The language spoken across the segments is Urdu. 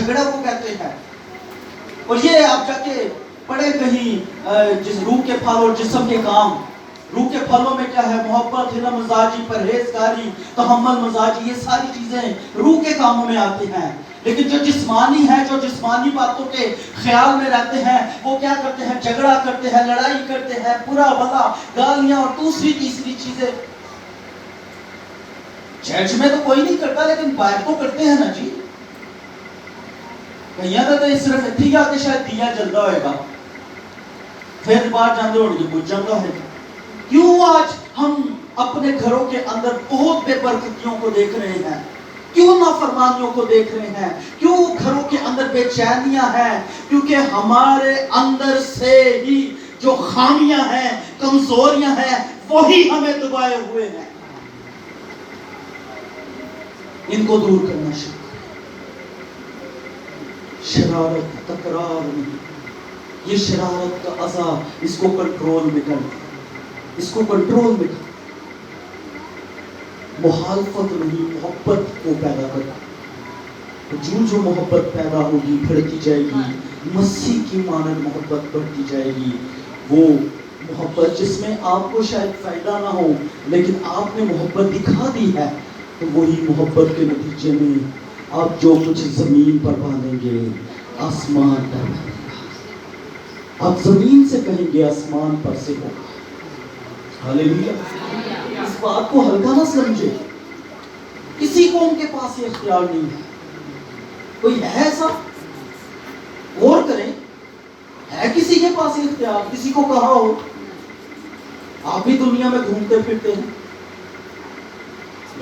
جھگڑا کو کہتے ہیں. اور یہ آپ جا کے پڑھے کہیں جس روح کے پھل اور جسم کے کام. روح کے پھلوں میں کیا ہے؟ محبت، حلم مزاجی، پرہیزگاری، تحمل مزاجی، یہ ساری چیزیں روح کے کاموں میں آتی ہیں. لیکن جو جسمانی ہے، جو جسمانی باتوں کے خیال میں رہتے ہیں، وہ کیا کرتے ہیں؟ جھگڑا کرتے ہیں، لڑائی کرتے ہیں، برا بھلا، گالیاں اور دوسری تیسری چیزیں. چرچ میں تو کوئی نہیں کرتا لیکن باہر تو کرتے ہیں نا جی. کہیں تو صرف اتنی جا کے شاید دیا جلدا ہوئے گا، پھر باہر جاندے اڑ کے بجھ جاندہ ہے. کیوں آج ہم اپنے گھروں کے اندر بہت بے برکتیوں کو دیکھ رہے ہیں؟ کیوں نافرمانیوں کو دیکھ رہے ہیں؟ کیوں گھروں کے اندر بے چینیاں ہیں؟ کیونکہ ہمارے اندر سے ہی جو خامیاں ہیں، کمزوریاں ہیں، وہی ہمیں دبائے ہوئے ہیں. ان کو دور کرنا شروع. شرارت، تکرار نہیں، یہ شرارت کا عذاب، اس کو کنٹرول میں کر، اس کو کنٹرول میں کر. مخالفت نہیں، محبت کو پیدا کرنا. جو محبت پیدا ہوگی بڑھتی جائے گی، مسیح کی مانند محبت بڑھتی جائے گی. وہ محبت جس میں آپ کو شاید فائدہ نہ ہو لیکن آپ نے محبت دکھا دی ہے، تو وہی محبت کے نتیجے میں آپ جو کچھ زمین پر باندھیں گے آسمان پر بندھے گا. آپ زمین سے کہیں گے آسمان پر سے ہوگا. ہاللیلویا. اس بات کو ہلکا نہ سمجھے. کسی قوم کے پاس یہ اختیار نہیں ہے. کوئی ہے ایسا؟ غور کریں، ہے کسی کے پاس یہ اختیار؟ کسی کو کہا ہو؟ آپ بھی دنیا میں گھومتے پھرتے ہیں.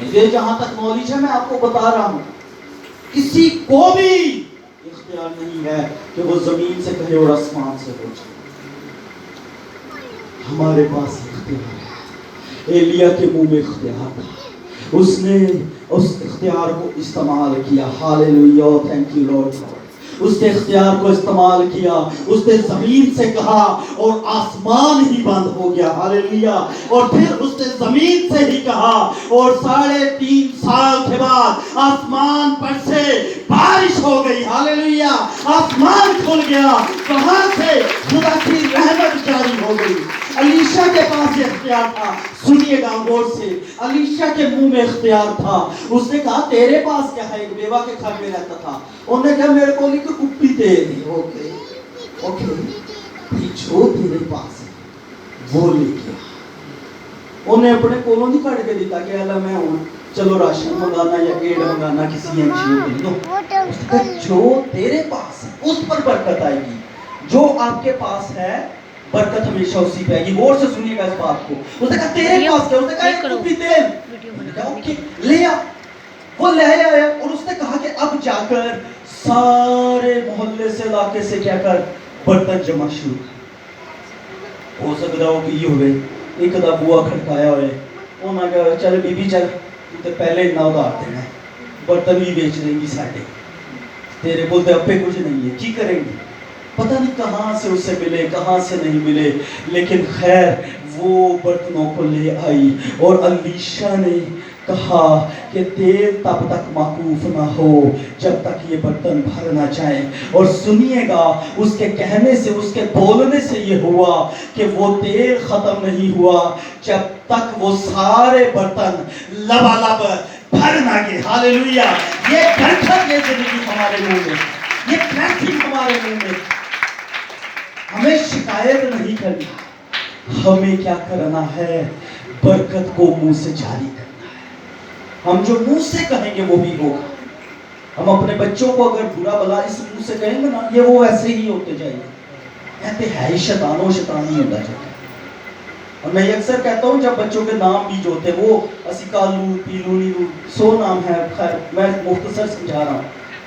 مجھے جہاں تک نالج ہے میں آپ کو بتا رہا ہوں، کسی کو بھی اختیار نہیں ہے کہ وہ زمین سے کہے اور آسمان سے ہو جائے. ہمارے پاس اختیار ہے. ایلیا کے منہ میں اختیار تھا، اس نے اس اختیار کو استعمال کیا. ہاللیلویا، تھینک یو لارڈ. اس نے اختیار کو استعمال کیا. اس نے زمین سے کہا اور آسمان ہی بند ہو گیا. ہاللیلویا. اور پھر اس نے زمین سے ہی کہا اور 3.5 سال کے بعد آسمان پر سے بارش ہو گئی. ہاللیلویا. آسمان کھل گیا، وہاں سے خدا کی رحمت جاری ہو گئی. الیشا کے پاس یہ اختیار تھا. سنیے گا غور سے، الیشا کے منہ میں اختیار تھا. اس نے کہا تیرے پاس کیا ہے؟ ایک بیوہ کے گھر میں رہتا تھا. انہوں نے کہا میرے کو نہیں کہ کپی تیری. اوکے جو تیرے پاس ہے وہ لے کے آ. انہیں اپنے کولوں نہیں کٹ کے دیتا کہ اللہ میں ہوں چلو راشن منگانا یا ایڈ منگانا کسی این جی او کے لیے. اس نے کہا جو تیرے پاس ہے اس پر برکت آئے گی. جو آپ کے پاس ہے برکت ہمیشہ اسی پہ آئے گی. غور سے سنیے گا اس بات کو. اس نے کہا تیرے پاس کیا؟ اس نے کہا ایک کپی تیل. میں نے کہا اوکے لے آ. وہ لے آیا اور اس نے کہا کہ اب جا کر سارے محلے سے علاقے سے کیا کر برتن جمع شروع کر. ہو سکتا ہو کہ یہ ہوئے ایک دا بوا کھڑکایا ہوئے. انہوں نے کہا چل بی بی چل تو پہلے اتنا ادھار دینا ہے، برتن بھی بیچ دیں گی ساڑھے، تیرے بولتے اب پہ کچھ نہیں ہے، کی کریں گے؟ پتہ نہیں کہاں سے اسے ملے کہاں سے نہیں ملے، لیکن خیر وہ برتنوں کو لے آئی. اور الیشا نے کہا کہ تیل تب تک موقوف نہ ہو جب تک یہ برتن بھر نہ جائیں. اور سنیے گا اس کے کہنے سے، اس کے بولنے سے یہ ہوا کہ وہ تیل ختم نہیں ہوا جب تک وہ سارے برتن لبالب بھر نہ گئے. ہاللیلویا. یہ برکت، یہ زندگی ہمارے منہ میں، یہ بلیسنگ ہمارے منہ میں. ہمیں شکایت نہیں کرنی، ہمیں کیا کرنا ہے؟ برکت کو منہ سے جاری کرنا ہے. ہم جو منہ سے کہیں گے وہی ہوگا. ہم اپنے بچوں کو اگر برا بلا اس منہ سے کہیں گے نا، یہ وہ ایسے ہی ہوتے جائیں گے. کہتے ہے ہی شیطان و شیطانی ہوتا جاتا ہے. اور میں اکثر کہتا ہوں جب بچوں کے نام بھی جو ہوتے ہیں وہ اسی کالو پیلو نیلو 100 نام ہے، خیر میں مختصر سمجھا رہا ہوں،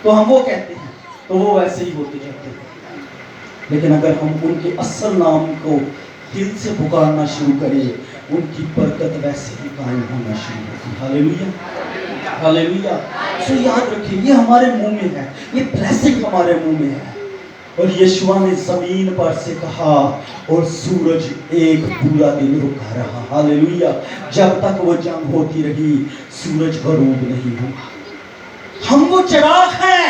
تو ہم وہ کہتے ہیں تو وہ ویسے ہی ہوتے جاتے ہیں. لیکن اگر ہم ان کے اصل نام کو دل سے پکارنا شروع کریں، ان کی برکت ویسے ہی قائم ہونا شروع ہوگی. ہاللیلویا، ہاللیلویا. سو یاد رکھیں یہ ہمارے منہ میں ہے، یہ بلیسنگ ہمارے منہ میں ہے. اور یشوع نے زمین پر سے کہا اور سورج ایک پورا دن رکا رہا. ہاللیلویا. جب تک وہ جنگ ہوتی رہی سورج غروب نہیں ہوا. ہم وہ چراغ ہیں